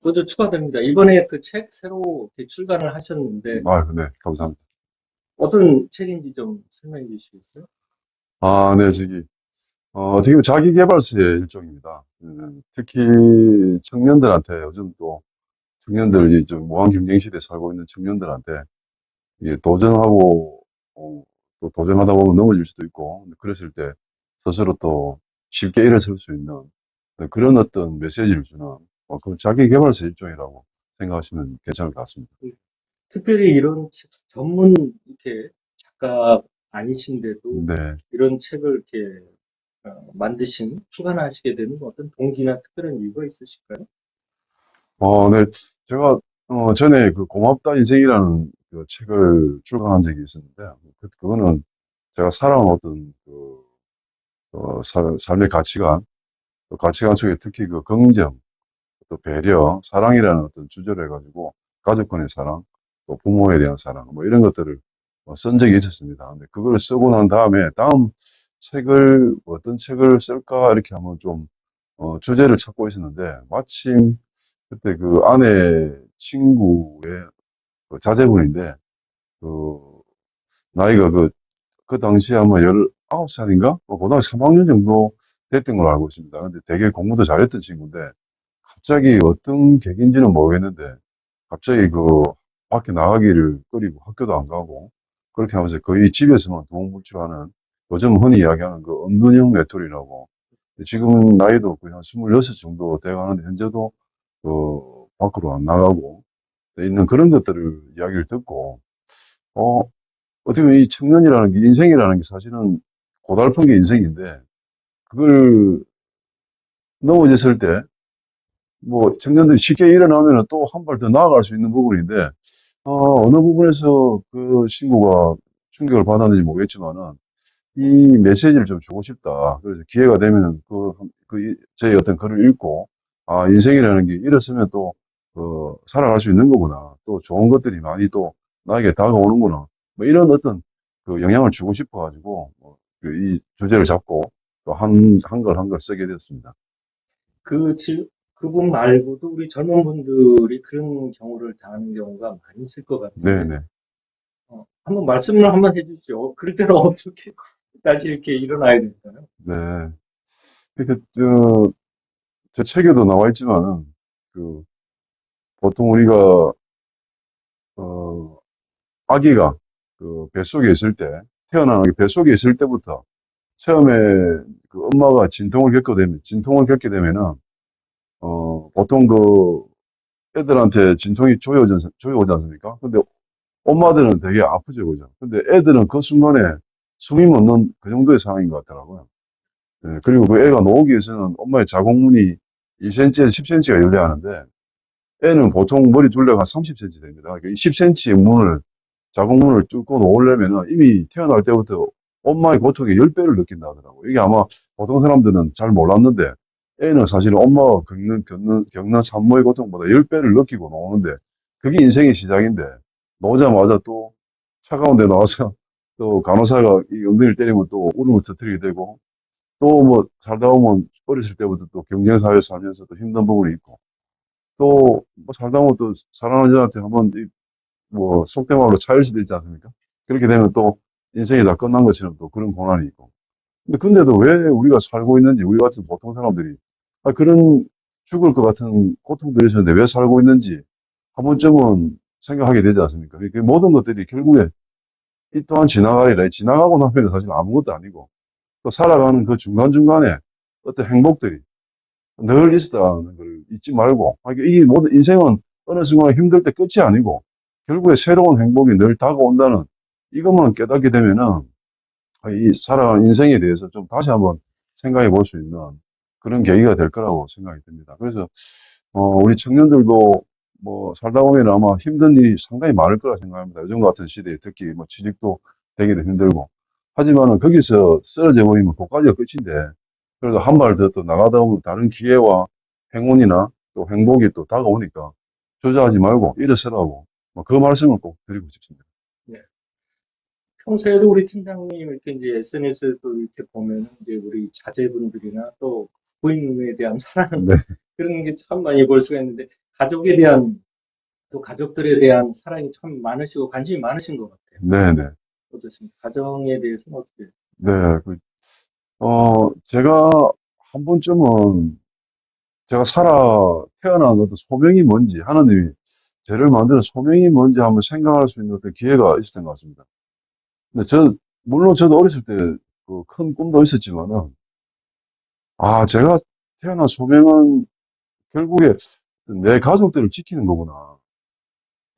먼저 축하드립니다. 이번에 그 책 새로 이렇게 출간을 하셨는데 아, 네, 감사합니다. 어떤 책인지 좀 설명해 주시겠어요? 아, 네, 어떻게 보면 자기계발서의 일종입니다. 특히 청년들한테, 요즘 또 청년들이 좀 무한 경쟁 시대에 살고 있는 청년들한테 이게 도전하고, 또 도전하다 보면 넘어질 수도 있고, 그랬을 때 스스로 또 쉽게 일어설 수 있는 그런 어떤 메시지를 주는, 그 자기계발서 일종이라고 생각하시면 괜찮을 것 같습니다. 특별히 이런 책, 전문 이렇게 작가 아니신데도 네. 이런 책을 이렇게 출간하시게 되는 어떤 동기나 특별한 이유가 있으실까요? 네. 제가, 전에 그 고맙다 인생이라는 그 책을 출간한 적이 있었는데, 그거는 제가 살아온 어떤 삶의 가치관, 또 가치관 속에 특히 그 긍정, 또 배려, 사랑이라는 어떤 주제로 해가지고, 가족 간의 사랑, 또 부모에 대한 사랑, 뭐 이런 것들을 쓴 적이 있었습니다. 근데 그걸 쓰고 난 다음에, 다음 책을, 어떤 책을 쓸까, 이렇게 한번 좀, 주제를 찾고 있었는데, 마침 그때 그 아내 친구의 그 자제분인데, 그, 나이가 그 당시에 아마 19살인가? 고등학교 3학년 정도 됐던 걸로 알고 있습니다. 근데 되게 공부도 잘했던 친구인데, 갑자기 어떤 계기인지는 모르겠는데, 갑자기 밖에 나가기를 꺼리고 학교도 안 가고, 그렇게 하면서 거의 집에서만 동물출하는, 요즘 흔히 이야기하는 그 은둔형 외톨이라고, 지금 나이도 거의 한 26 정도 돼가는데, 현재도 밖으로 안 나가고, 있는 그런 것들을 이야기를 듣고, 어, 어떻게 보면 이 청년이라는 게, 인생이라는 게 사실은 고달픈 게 인생인데, 그걸 넘어졌을 때, 뭐, 청년들이 쉽게 일어나면 또 한 발 더 나아갈 수 있는 부분인데, 어느 부분에서 그 친구가 충격을 받았는지 모르겠지만은, 이 메시지를 좀 주고 싶다. 그래서 기회가 되면은 제 어떤 글을 읽고, 아, 인생이라는 게 이랬으면 또, 살아갈 수 있는 거구나. 또 좋은 것들이 많이 또 나에게 다가오는구나. 뭐 이런 어떤 그 영향을 주고 싶어가지고, 이 주제를 잡고 또 한 걸 한 걸 쓰게 되었습니다. 그분 말고도 우리 젊은 분들이 그런 경우를 당하는 경우가 많이 있을 것 같은데, 네네. 한번 말씀을 한번 해주시죠. 그럴 때는 어떻게 다시 이렇게 일어나야 될까요? 네. 그러니까, 제 책에도 나와 있지만은, 그, 보통 우리가, 어, 아기가 뱃속에 있을 때, 태어나는 게 뱃속에 있을 때부터 처음에 그 엄마가 진통을 겪게 되면은, 보통 애들한테 진통이 조여오지 않습니까? 근데 엄마들은 되게 아프죠, 그죠? 근데 애들은 그 순간에 숨이 멎는 그 정도의 상황인 것 같더라고요. 예, 그리고 그 애가 나오기 위해서는 엄마의 자궁문이 2cm에서 10cm가 열려야 하는데, 애는 보통 머리 둘레가 한 30cm 됩니다. 그러니까 이 10cm의 자궁문을 뚫고 놓으려면 이미 태어날 때부터 엄마의 고통의 10배를 느낀다 하더라고요. 이게 아마 보통 사람들은 잘 몰랐는데, 애는 사실 엄마가 겪는 산모의 고통보다 10배를 느끼고 나오는데, 그게 인생의 시작인데, 나오자마자 또 차가운 데 나와서 또 간호사가 이 엉덩이를 때리면 또 울음을 터뜨리게 되고, 또 뭐 살다 보면 어렸을 때부터 또 경쟁사회에 살면서 또 힘든 부분이 있고, 또 뭐 살다 보면 또 사랑하는 여자한테 한번 뭐 속된 말로 차일 수도 있지 않습니까? 그렇게 되면 또 인생이 다 끝난 것처럼 또 그런 고난이 있고. 근데도 왜 우리가 살고 있는지, 우리 같은 보통 사람들이 그런 죽을 것 같은 고통들이 있었는데 왜 살고 있는지 한 번쯤은 생각하게 되지 않습니까? 그 모든 것들이 결국에 이 또한 지나가리라. 지나가고 나면 사실 아무것도 아니고, 또 살아가는 그 중간중간에 어떤 행복들이 늘 있었다는 걸 잊지 말고, 이게 모든 인생은 어느 순간 힘들 때 끝이 아니고, 결국에 새로운 행복이 늘 다가온다는 이것만 깨닫게 되면은, 이 살아가는 인생에 대해서 좀 다시 한번 생각해 볼 수 있는 그런 계기가 될 거라고 생각이 듭니다. 그래서, 우리 청년들도 뭐 살다 보면 아마 힘든 일이 상당히 많을 거라 생각합니다. 요즘 같은 시대에 특히 뭐 취직도 되기도 힘들고. 하지만은 거기서 쓰러져 버리면 그까지가 끝인데, 그래도 한 발 더 또 나가다 보면 다른 기회와 행운이나 또 행복이 또 다가오니까 주저하지 말고 일어서라고 뭐그 말씀을 꼭 드리고 싶습니다. 네. 평소에도 우리 팀장님 이렇게 이제 SNS도 이렇게 보면 이제 우리 자제분들이나 또 부인에 대한 사랑 네, 그런 게 참 많이 볼 수가 있는데, 가족에 대한, 또 가족들에 대한 사랑이 참 많으시고 관심이 많으신 것 같아요. 네네. 어떻습니까? 가정에 대해서는 어떻게, 네. 제가 한 번쯤은 제가 태어난 어떤 소명이 뭔지, 하나님이 저를 만드는 소명이 뭔지 한번 생각할 수 있는 어떤 기회가 있었던 것 같습니다. 근데 물론 저도 어렸을 때 그 큰 꿈도 있었지만은, 제가 태어난 소명은 결국에 내 가족들을 지키는 거구나.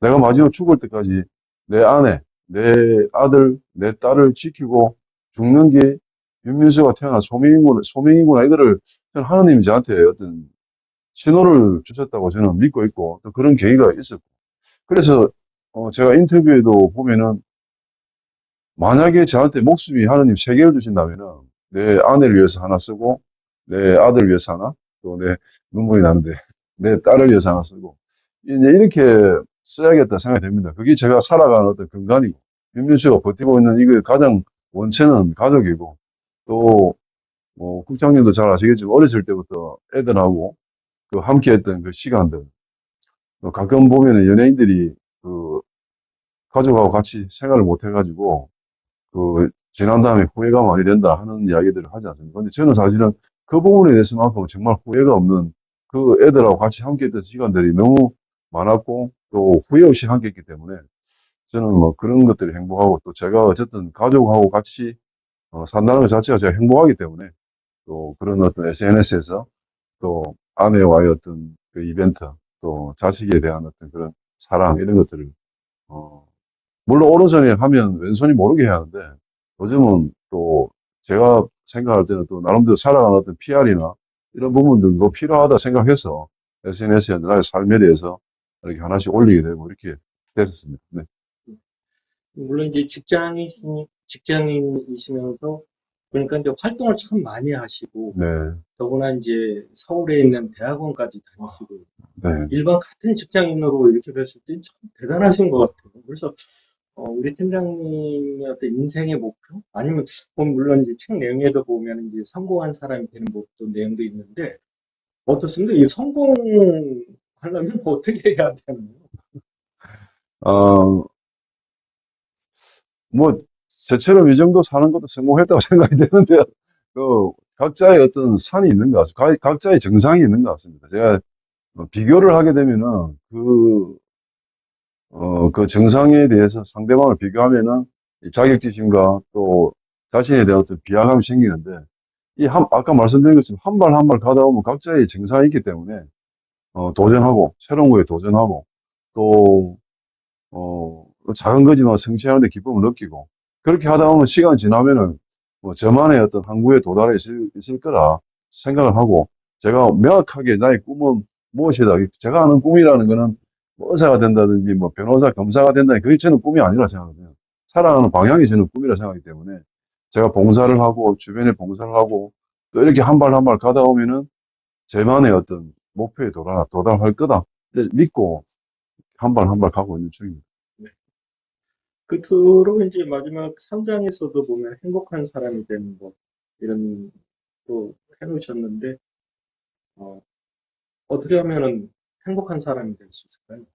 내가 마지막 죽을 때까지 내 아내, 내 아들, 내 딸을 지키고 죽는 게 윤민수가 태어난 소명이구나. 이거를 저는 하나님이 저한테 어떤 신호를 주셨다고 저는 믿고 있고 또 그런 계기가 있었고. 그래서 제가 인터뷰에도 보면은 만약에 저한테 목숨이 하나님 세 개를 주신다면은 내 아내를 위해서 하나 쓰고 내 아들을 위해서 하나 또 내 눈물이 나는데 내 딸을 위해서 하나 쓰고 이제 이렇게 써야겠다 생각이 됩니다. 그게 제가 살아가는 어떤 근간이고 윤민수가 버티고 있는 이거 가장 원체는 가족이고 또 뭐 국장님도 잘 아시겠지만 어렸을 때부터 애들하고 그 함께 했던 그 시간들 가끔 보면은 연예인들이 그 가족하고 같이 생활을 못 해가지고 지난 다음에 후회가 많이 된다 하는 이야기들을 하지 않습니까? 근데 저는 사실은 그 부분에 대해서만큼 정말 후회가 없는 그 애들하고 같이 함께 했던 시간들이 너무 많았고 또 후회 없이 함께 했기 때문에 저는 뭐 그런 것들이 행복하고 또 제가 어쨌든 가족하고 같이 산다는 것 자체가 제가 행복하기 때문에 또 그런 어떤 SNS에서 또 아내와의 어떤 그 이벤트 또 자식에 대한 어떤 그런 사랑 이런 것들을 어, 물론 오른손에 하면 왼손이 모르게 해야 하는데 요즘은 또 제가 생각할 때는 또 나름대로 살아가는 어떤 PR이나 이런 부분들도 필요하다 생각해서 SNS에 나의 삶에 대해서 이렇게 하나씩 올리게 되고 이렇게 됐었습니다. 네. 물론 이제 직장인이시면서, 그러니까 이제 활동을 참 많이 하시고, 네. 더구나 이제 서울에 있는 대학원까지 다니시고, 네. 일반 같은 직장인으로 이렇게 뵀을 때 참 대단하신 것 같아요. 그래서 우리 팀장님의 어떤 인생의 목표? 아니면, 물론 이제 책 내용에도 보면 이제 성공한 사람이 되는 목표 내용도 있는데, 어떻습니까? 이 성공하려면 어떻게 해야 되나요? 어, 뭐, 저처럼 이 정도 사는 것도 성공했다고 생각이 되는데요. 각자의 어떤 산이 있는 것 같습니다. 각자의 정상이 있는 것 같습니다. 제가 비교를 하게 되면은 그 정상에 대해서 상대방을 비교하면은 이 자격지심과 또 자신에 대한 어떤 비하감이 생기는데 아까 말씀드린 것처럼 한 발 한 발 가다 보면 각자의 정상이 있기 때문에 도전하고 새로운 거에 도전하고 또 작은 거지만 성취하는 데 기쁨을 느끼고 그렇게 하다 보면 시간 지나면은 뭐 저만의 어떤 항구에 도달해 있을 거라 생각을 하고 제가 명확하게 나의 꿈은 무엇이다. 제가 아는 꿈이라는 거는 뭐 의사가 된다든지 뭐 변호사, 검사가 된다든지 그게 저는 꿈이 아니라 생각하거든요. 살아가는 방향이 저는 꿈이라 생각하기 때문에 제가 봉사를 하고 주변에 봉사를 하고 또 이렇게 한 발 한 발 가다 보면은 저만의 어떤 목표에 도달할 거다. 그래서 믿고 한 발 한 발 가고 있는 중입니다. 네. 끝으로 이제 마지막 3장에서도 보면 행복한 사람이 되는 것, 이런 또 해놓으셨는데, 어, 어떻게 하면은 행복한 사람이 될 수 있을까요?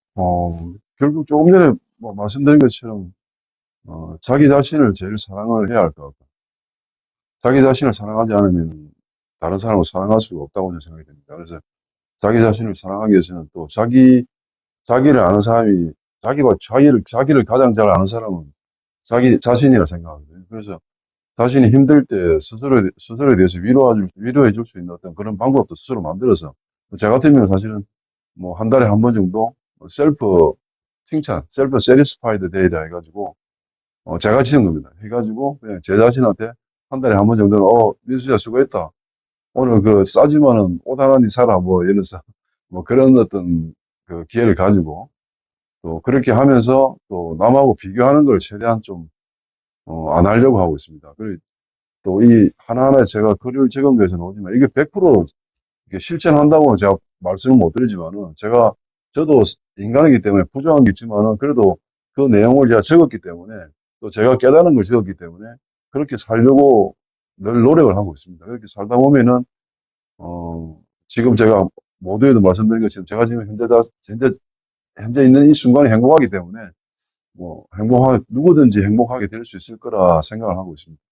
결국 조금 전에 뭐 말씀드린 것처럼, 자기 자신을 제일 사랑을 해야 할 것 같고, 자기 자신을 사랑하지 않으면 다른 사람을 사랑할 수가 없다고 저는 생각이 됩니다. 그래서 자기 자신을 사랑하기 위해서는 또 자기를 아는 사람이, 자기를 가장 잘 아는 사람은 자기 자신이라 생각하거든요. 그래서 자신이 힘들 때 스스로에 대해서 위로해 줄 수 있는 어떤 그런 방법도 스스로 만들어서, 저 같으면 사실은 뭐 한 달에 한 번 정도 셀프 칭찬, 셀프 세리스파이드 데이라 해가지고, 제가 지은 겁니다. 해가지고, 그냥 제 자신한테 한 달에 한 번 정도는, 민수야, 수고했다. 오늘 싸지만은 옷 하나니 사라, 뭐, 이러면서, 뭐, 그런 어떤 그 기회를 가지고, 또 그렇게 하면서 또 남하고 비교하는 걸 최대한 좀, 안 하려고 하고 있습니다. 그리고 또 이 하나하나 제가 글을 적은 거에서 나오지만, 이게 100% 이게 실천한다고는 제가 말씀을 못 드리지만은, 저도 인간이기 때문에 부족한 게 있지만은, 그래도 그 내용을 제가 적었기 때문에, 또 제가 깨달은 걸 적었기 때문에, 그렇게 살려고 늘 노력을 하고 있습니다. 그렇게 살다 보면은, 지금 제가 모두에도 말씀드린 것처럼 제가 지금 현재 있는 이 순간이 행복하기 때문에 뭐 누구든지 행복하게 될 수 있을 거라 생각을 하고 있습니다.